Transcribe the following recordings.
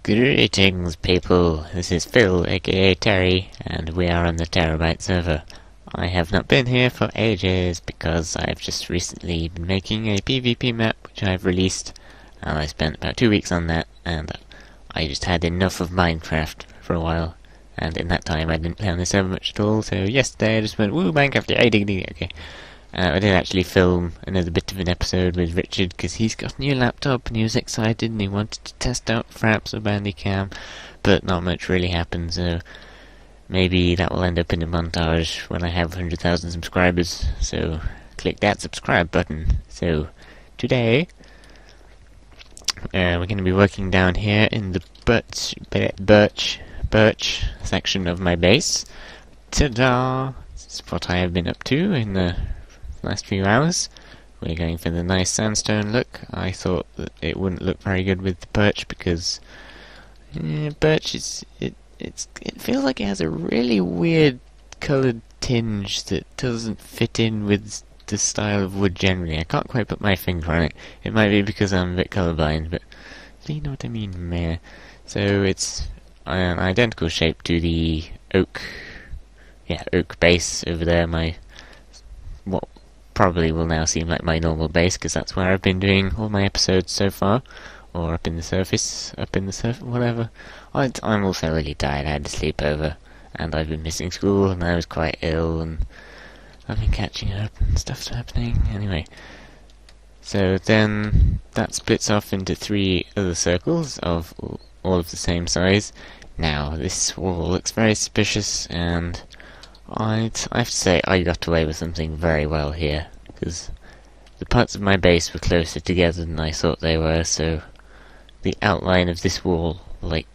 Greetings, people. This is Phil, aka Terry, and we are on the Pterabyte server. I have not been here for ages because I've just recently been making a PvP map which I've released, and I spent about 2 weeks on that, and I just had enough of Minecraft for a while, and in that time I didn't play on the server much at all, so yesterday I just went, woo, Minecraft, yeah, okay. I did actually film another bit of an episode with Richard because he's got a new laptop and he was excited and he wanted to test out Fraps or Bandicam, but not much really happened, so maybe that will end up in a montage when I have 100,000 subscribers, so click that subscribe button. So today we're going to be working down here in the birch section of my base. Ta-da! This is what I have been up to in the last few hours. We're going for the nice sandstone look. I thought that it wouldn't look very good with the birch because birch it feels like it has a really weird coloured tinge that doesn't fit in with the style of wood generally. I can't quite put my finger on it. It might be because I'm a bit colourblind, but you know what I mean, meh. So it's an identical shape to the oak base over there. What probably will now seem like my normal base, because that's where I've been doing all my episodes so far, or up in the surface, whatever. I'm also really tired. I had to sleep over, and I've been missing school, and I was quite ill, and I've been catching up, and stuff's happening. Anyway, so then that splits off into 3 other circles of all of the same size. Now, this wall looks very suspicious, and I have to say I got away with something very well here, because the parts of my base were closer together than I thought they were, so the outline of this wall, like,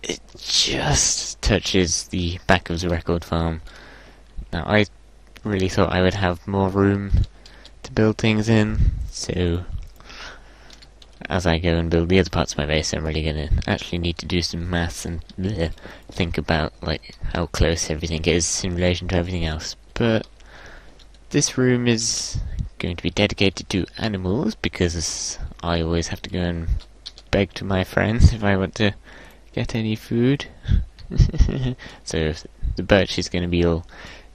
it just touches the back of the record farm. Now, I really thought I would have more room to build things in, so as I go and build the other parts of my base, I'm really going to actually need to do some maths and think about like how close everything is in relation to everything else. But this room is going to be dedicated to animals because I always have to go and beg to my friends if I want to get any food. So the birch is going to be all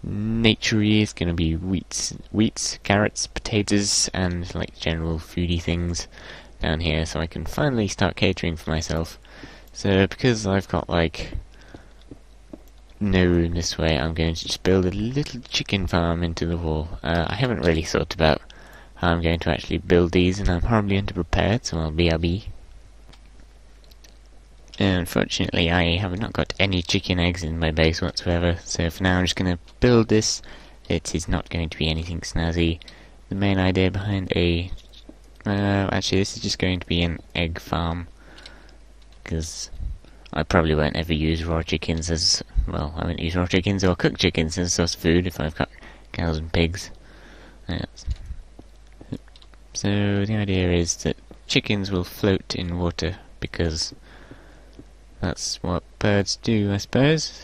naturey. It's going to be wheats, carrots, potatoes, and like general foodie things down here, so I can finally start catering for myself. So because I've got like no room this way, I'm going to just build a little chicken farm into the wall. I haven't really thought about how I'm going to actually build these, and I'm horribly underprepared, so I'll be. Unfortunately, I have not got any chicken eggs in my base whatsoever, so for now I'm just going to build this. It is not going to be anything snazzy. The main idea behind actually this is just going to be an egg farm, because I probably won't ever use raw chickens as, well, I won't use raw chickens or cooked chickens as a source of food if I've got cows and pigs. So the idea is that chickens will float in water, because that's what birds do, I suppose.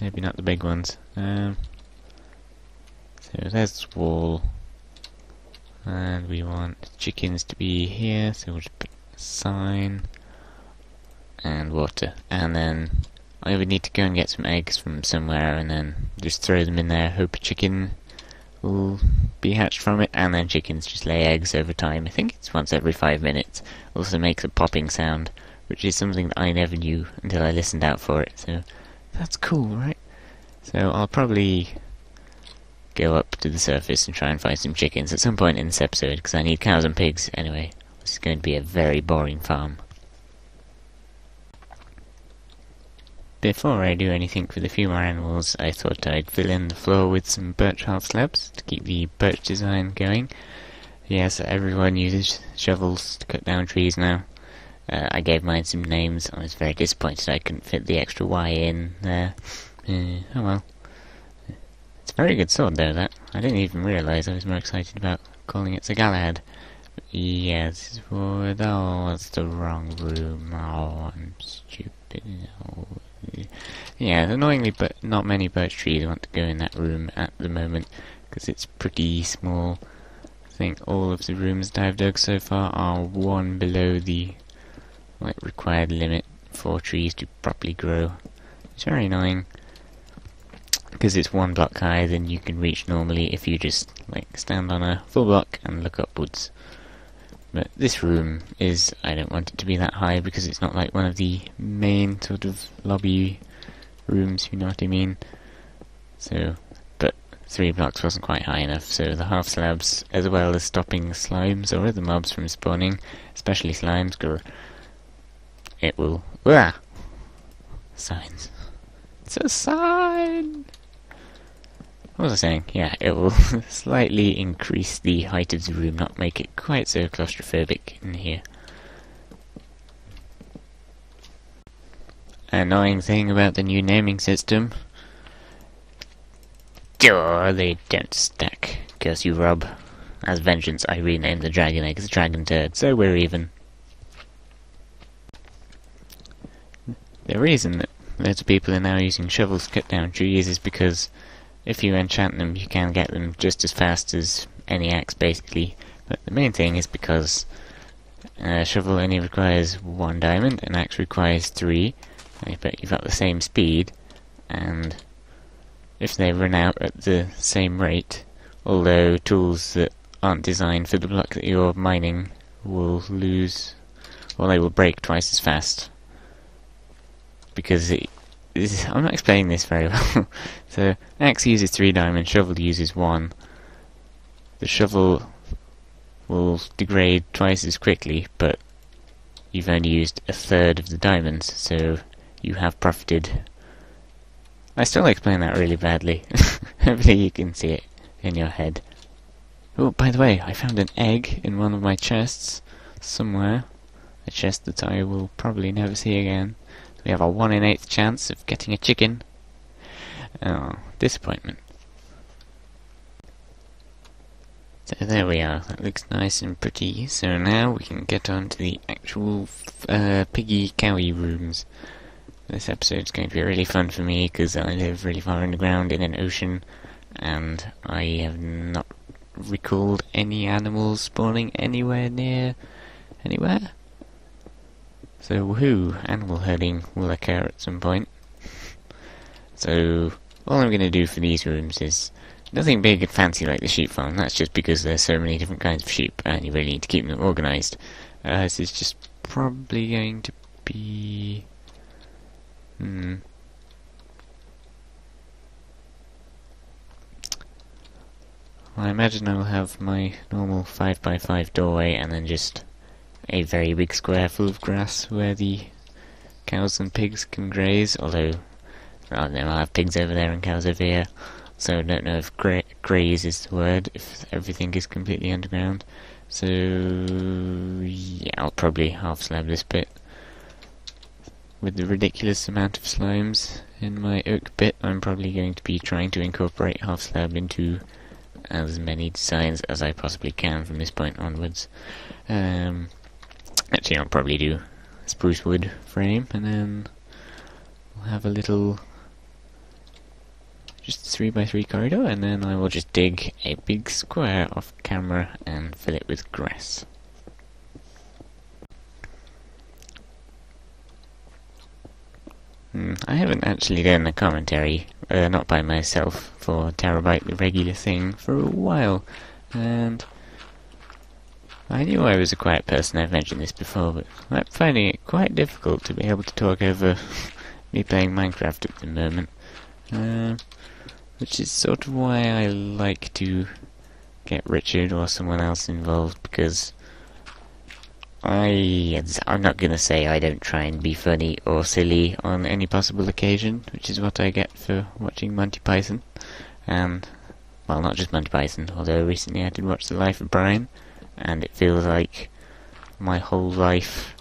Maybe not the big ones. So there's the wall. And we want chickens to be here, so we'll just put a sign and water. And then I would need to go and get some eggs from somewhere and then just throw them in there, hope a chicken will be hatched from it, and then chickens just lay eggs over time. I think it's once every 5 minutes. Also makes a popping sound, which is something that I never knew until I listened out for it, so that's cool, right? So I'll probably go up to the surface and try and find some chickens at some point in this episode, because I need cows and pigs. Anyway, this is going to be a very boring farm. Before I do anything for the few more animals, I thought I'd fill in the floor with some birch hearth slabs to keep the birch design going. Yes, everyone uses shovels to cut down trees now. I gave mine some names. I was very disappointed I couldn't fit the extra Y in there. Oh well. It's a very good sword though, that. I didn't even realise I was more excited about calling it Sir Galahad. But yeah, this is for... oh, it's the wrong room. Oh, I'm stupid. Oh. Yeah, annoyingly, but not many birch trees want to go in that room at the moment, because it's pretty small. I think all of the rooms that I've dug so far are one below the like required limit for trees to properly grow. It's very annoying because it's one block higher than you can reach normally if you just like stand on a full block and look upwards. But this room is, I don't want it to be that high because it's not like one of the main sort of lobby rooms, you know what I mean? So, but 3 blocks wasn't quite high enough, so the half slabs, as well as stopping slimes or other mobs from spawning, especially slimes, it will... Signs. It's a sign! What was I saying? Yeah, it will slightly increase the height of the room, not make it quite so claustrophobic in here. Annoying thing about the new naming system. They don't stack. Curse you, Rob. As vengeance, I renamed the dragon egg as Dragon Turd, so we're even. The reason that loads of people are now using shovels to cut down trees is because if you enchant them, you can get them just as fast as any axe, basically. But the main thing is because a shovel only requires 1 diamond, an axe requires 3, but you've got the same speed, and if they run out at the same rate, although tools that aren't designed for the block that you're mining will lose, or they will break twice as fast. Because I'm not explaining this very well. So, axe uses 3 diamonds, shovel uses 1. The shovel will degrade twice as quickly, but you've only used 1/3 of the diamonds, so you have profited. I still explain that really badly. Hopefully you can see it in your head. Oh, by the way, I found an egg in one of my chests somewhere. A chest that I will probably never see again. We have a 1 in 8 chance of getting a chicken. Oh, disappointment. So there we are, that looks nice and pretty. So now we can get on to the actual piggy cowy rooms. This episode's going to be really fun for me because I live really far underground in an ocean and I have not recalled any animals spawning anywhere near anywhere. So woohoo, animal herding will occur at some point. So all I'm going to do for these rooms is nothing big and fancy like the sheep farm. That's just because there's so many different kinds of sheep and you really need to keep them organised. This is just probably going to be... Well, I imagine I'll have my normal 5x5 doorway and then just a very big square full of grass where the cows and pigs can graze, although I'll have pigs over there and cows over here, so I don't know if graze is the word, if everything is completely underground. So yeah, I'll probably half slab this bit. With the ridiculous amount of slimes in my oak bit, I'm probably going to be trying to incorporate half slab into as many designs as I possibly can from this point onwards. Actually, I'll probably do a spruce wood frame, and then we'll have a little, just 3x3 corridor, and then I will just dig a big square off camera and fill it with grass. I haven't actually done a commentary, not by myself, for Pterabyte, the regular thing, for a while, and I knew I was a quiet person, I've mentioned this before, but I'm finding it quite difficult to be able to talk over me playing Minecraft at the moment, which is sort of why I like to get Richard or someone else involved, because I'm not going to say I don't try and be funny or silly on any possible occasion, which is what I get for watching Monty Python, and, well, not just Monty Python, although recently I did watch The Life of Brian, and it feels like my whole life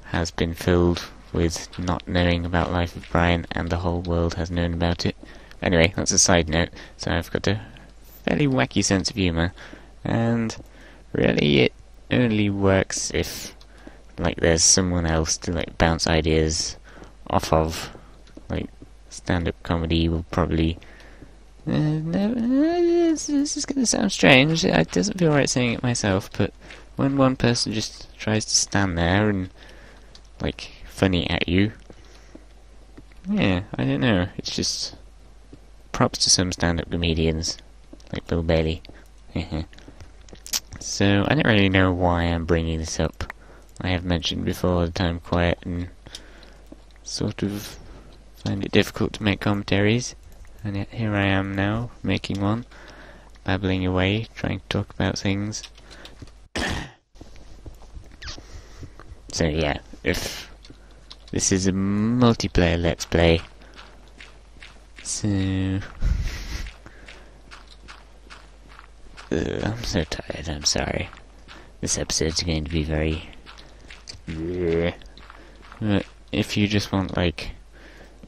has been filled with not knowing about Life of Brian, and the whole world has known about it. Anyway, that's a side note, so I've got a fairly wacky sense of humour, and really it only works if, like, there's someone else to, like, bounce ideas off of. Like, stand-up comedy will probably this is going to sound strange, it doesn't feel right saying it myself, but when one person just tries to stand there and like, funny at you. Yeah, I don't know, it's just props to some stand-up comedians, like Bill Bailey. So, I don't really know why I'm bringing this up. I have mentioned before that I'm quiet and sort of find it difficult to make commentaries, and yet here I am now, making one, babbling away, trying to talk about things. So yeah, if this is a multiplayer Let's Play, so I'm so tired, I'm sorry. This episode's going to be very... But if you just want, like,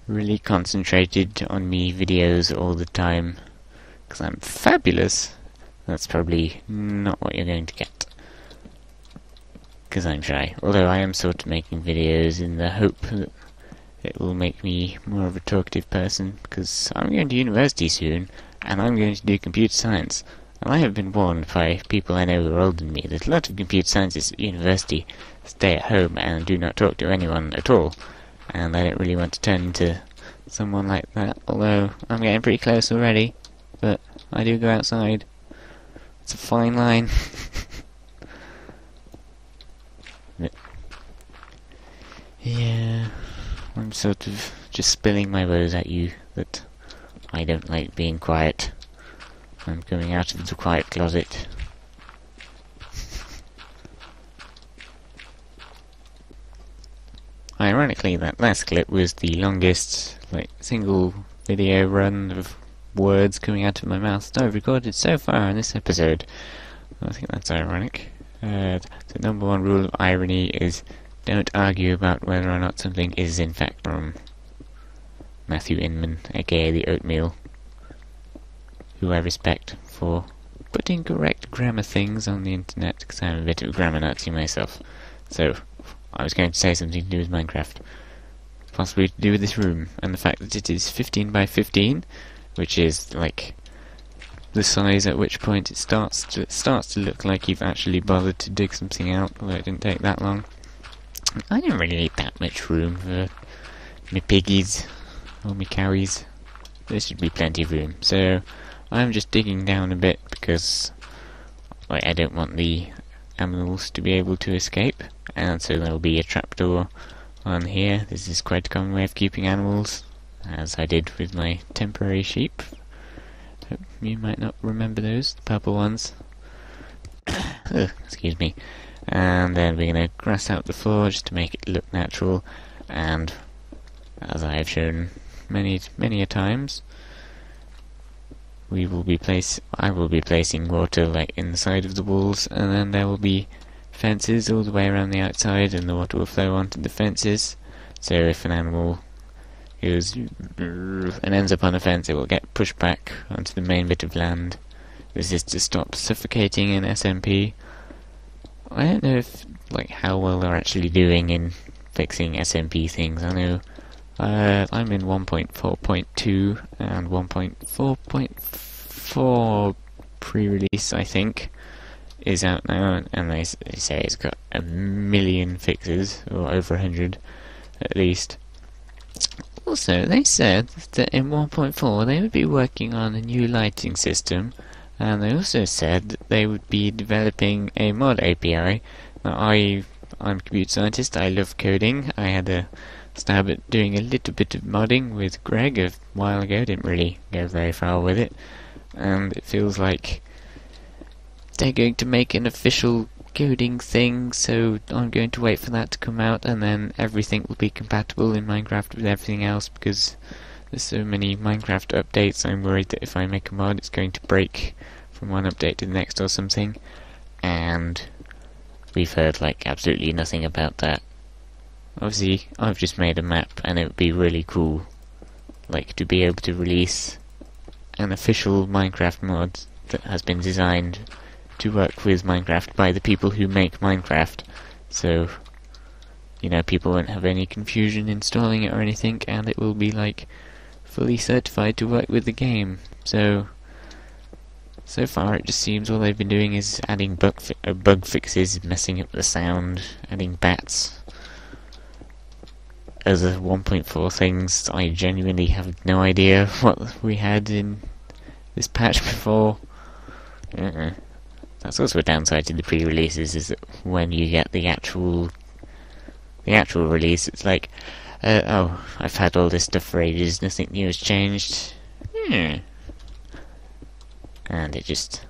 really concentrated on me videos all the time, because I'm fabulous, that's probably not what you're going to get. Because I'm shy. Although I am sort of making videos in the hope that it will make me more of a talkative person, because I'm going to university soon, and I'm going to do computer science. And I have been warned by people I know who are older than me that a lot of computer scientists at university stay at home and do not talk to anyone at all. And I don't really want to turn into someone like that, although I'm getting pretty close already. But I do go outside. It's a fine line. Yeah, I'm sort of just spilling my woes at you that I don't like being quiet. I'm coming out of the quiet closet. Ironically, that last clip was the longest, like, single video run of words coming out of my mouth that I've recorded so far in this episode. I think that's ironic. The number one rule of irony is don't argue about whether or not something is in fact from Matthew Inman, aka the Oatmeal, who I respect for putting correct grammar things on the internet, because I'm a bit of a grammar Nazi myself. So, I was going to say something to do with Minecraft, possibly to do with this room, and the fact that it is 15 by 15, which is, like, the size at which point it starts to look like you've actually bothered to dig something out, although it didn't take that long. I don't really need that much room for me piggies, or me cowies. There should be plenty of room, so I'm just digging down a bit because, like, I don't want the animals to be able to escape, and so there'll be a trapdoor on here. This is quite a common way of keeping animals, as I did with my temporary sheep. Hope you might not remember those, the purple ones. Excuse me. And then we're going to grass out the floor just to make it look natural, and as I have shown many a times, I will be placing water, like, in the side of the walls, and then there will be fences all the way around the outside, and the water will flow onto the fences. So if an animal goes and ends up on a fence, it will get pushed back onto the main bit of land. This is to stop suffocating in SMP. I don't know if, like, how well they're actually doing in fixing SMP things. I know I'm in 1.4.2 and 1.4.4 pre-release, I think, is out now, and they say it's got 1 million fixes, or over 100 at least. Also, they said that in 1.4 they would be working on a new lighting system, and they also said that they would be developing a mod API. Now, I'm a computer scientist, I love coding. I had a stab at doing a little bit of modding with Greg a while ago, didn't really go very far with it, and it feels like they're going to make an official coding thing, so I'm going to wait for that to come out, and then everything will be compatible in Minecraft with everything else, because there's so many Minecraft updates. I'm worried that if I make a mod it's going to break from one update to the next or something, and we've heard, like, absolutely nothing about that. Obviously, I've just made a map, and it would be really cool, like, to be able to release an official Minecraft mod that has been designed to work with Minecraft by the people who make Minecraft, so, you know, people won't have any confusion installing it or anything, and it will be, like, fully certified to work with the game. So far it just seems all they've been doing is adding bug fixes, messing up the sound, adding bats, other 1.4 things, I genuinely have no idea what we had in this patch before. That's also a downside to the pre-releases, is that when you get the actual release, it's like, oh, I've had all this stuff for ages, nothing new has changed. And it just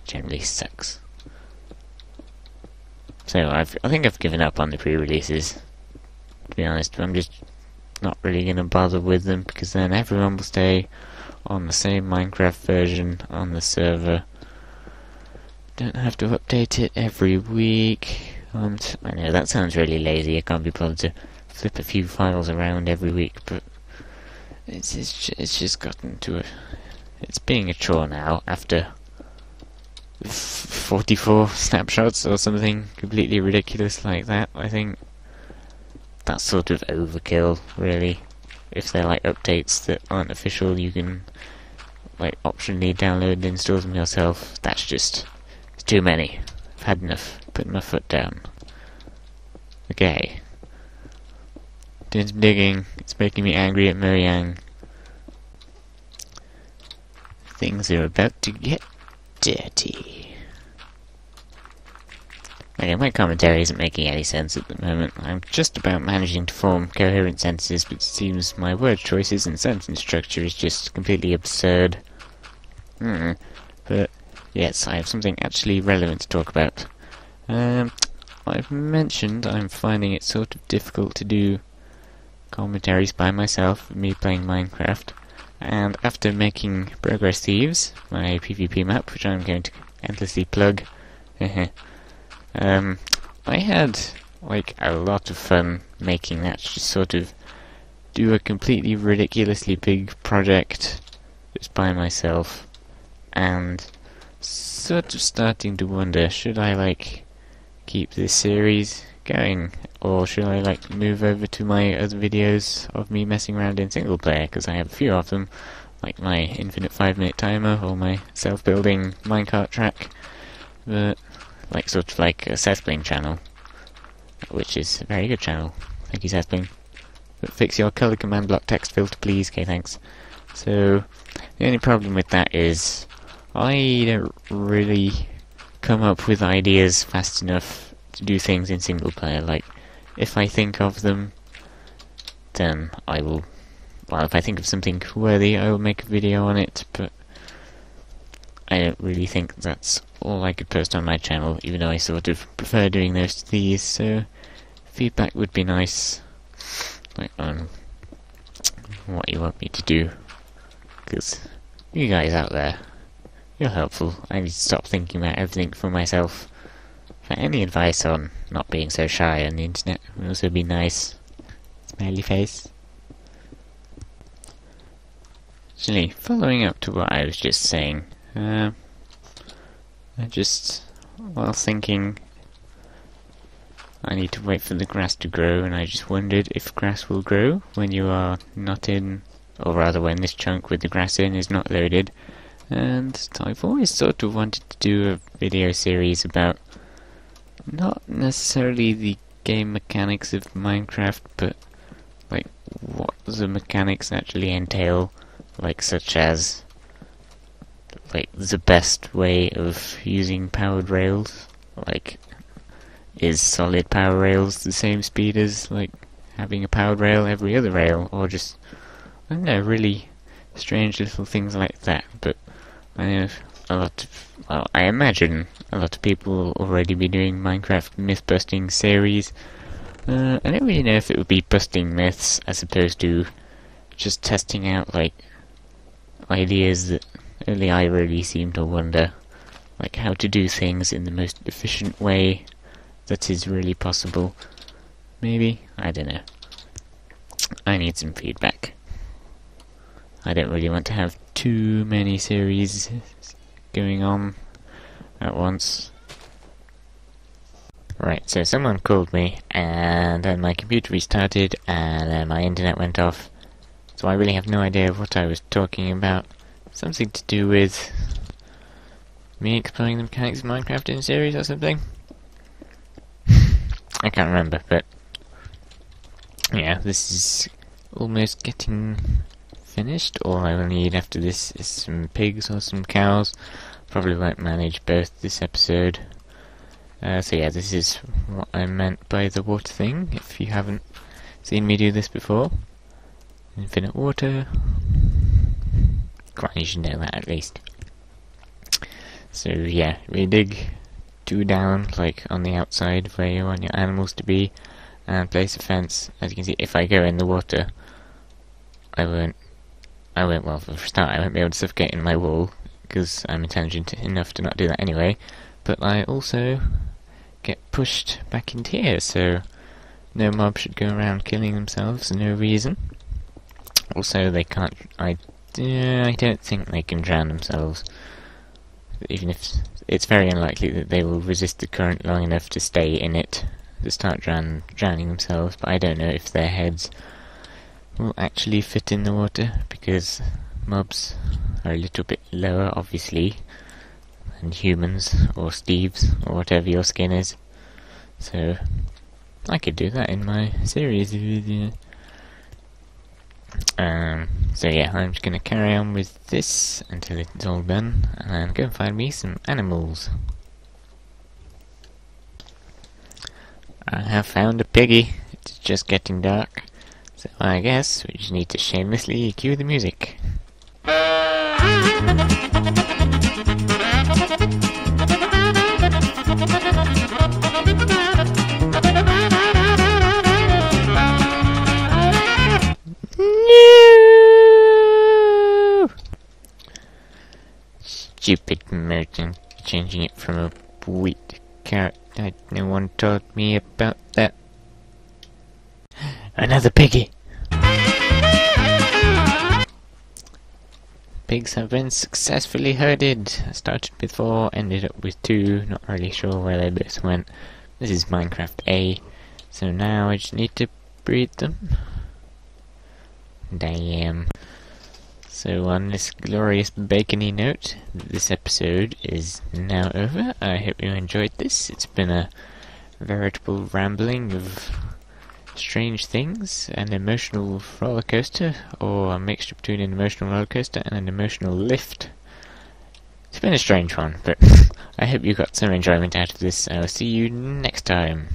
generally sucks. So I think I've given up on the pre-releases, to be honest. I'm just not really going to bother with them, because then everyone will stay on the same Minecraft version on the server. Don't have to update it every week. I know that sounds really lazy. I can't be bothered to flip a few files around every week, but it's just gotten to it's being a chore now after 44 snapshots or something completely ridiculous like that. I think that's sort of overkill, really. If they're like updates that aren't official, you can like optionally download and install them yourself. That's just, it's too many. I've had enough. Putting my foot down. Okay. Doing some digging. It's making me angry at Mojang. Things are about to get dirty. Okay, my commentary isn't making any sense at the moment. I'm just about managing to form coherent sentences, but it seems my word choices and sentence structure is just completely absurd. But yes, I have something actually relevant to talk about. I've mentioned I'm finding it sort of difficult to do commentaries by myself, me playing Minecraft, and after making Progress Thieves, my PvP map, which I'm going to endlessly plug, I had like a lot of fun making that, just sort of do a completely ridiculously big project just by myself, and sort of starting to wonder, should I like keep this series going, or should I like move over to my other videos of me messing around in single player, because I have a few of them, like my infinite 5-minute timer or my self-building minecart track, but like sort of like a Sethbling channel, which is a very good channel. Thank you, Sethbling. But fix your color command block text filter, please. Okay, thanks. So the only problem with that is I don't really come up with ideas fast enough to do things in single player. Like, if I think of them, then I will, well, if I think of something worthy, I will make a video on it, but I don't really think that's all I could post on my channel, even though I sort of prefer doing those to these, so feedback would be nice, like on what you want me to do, because you guys out there, you're helpful. I need to stop thinking about everything for myself. For any advice on not being so shy on the internet would also be nice. Smiley face. Actually, following up to what I was just saying, I just, while thinking I need to wait for the grass to grow, and I just wondered if grass will grow when you are not in, or rather when this chunk with the grass in is not loaded. And I've always sort of wanted to do a video series about not necessarily the game mechanics of Minecraft, but like what the mechanics actually entail, like such as like the best way of using powered rails. Like, is solid power rails the same speed as like having a powered rail every other rail, or just, I don't know, really strange little things like that. But I know a lot of, well, I imagine a lot of people will already be doing Minecraft myth-busting series. I don't really know if it would be busting myths as opposed to just testing out like ideas that only I really seem to wonder, like how to do things in the most efficient way that is really possible. Maybe? I don't know. I need some feedback. I don't really want to have too many series going on at once. Right, so someone called me, and then my computer restarted, and then my internet went off, so I really have no idea what I was talking about. Something to do with me exploring the mechanics of Minecraft in series or something? I can't remember, but yeah, this is almost getting finished. All I will need after this is some pigs or some cows. Probably won't manage both this episode. So yeah, this is what I meant by the water thing, if you haven't seen me do this before. Infinite water. Come on, you should know that at least. So yeah, we dig 2 down, like on the outside where you want your animals to be, and place a fence. As you can see, if I go in the water, I won't, well, for a start, I won't be able to suffocate in my wall, because I'm intelligent enough to not do that anyway, but I also get pushed back into here, so no mob should go around killing themselves for no reason. Also, they can't, I don't think they can drown themselves, even if it's very unlikely that they will resist the current long enough to stay in it, to start drowning themselves, but I don't know if their heads will actually fit in the water, because mobs are a little bit lower, obviously, than humans, or Steves, or whatever your skin is. So, I could do that in my series. So yeah, I'm just gonna carry on with this until it's all done, and go and find me some animals. I have found a piggy. It's just getting dark, so I guess we just need to shamelessly cue the music. Stupid merchant, changing it from a wheat to carrot. No one told me about that. Another piggy! Pigs have been successfully herded. I started with 4, ended up with 2, not really sure where they both went. This is Minecraft A, so now I just need to breed them. Damn. So on this glorious bacony note, this episode is now over. I hope you enjoyed this. It's been a veritable rambling of strange things, an emotional roller coaster, or a mixture between an emotional roller coaster and an emotional lift. It's been a strange one, but I hope you got some enjoyment out of this. I'll see you next time.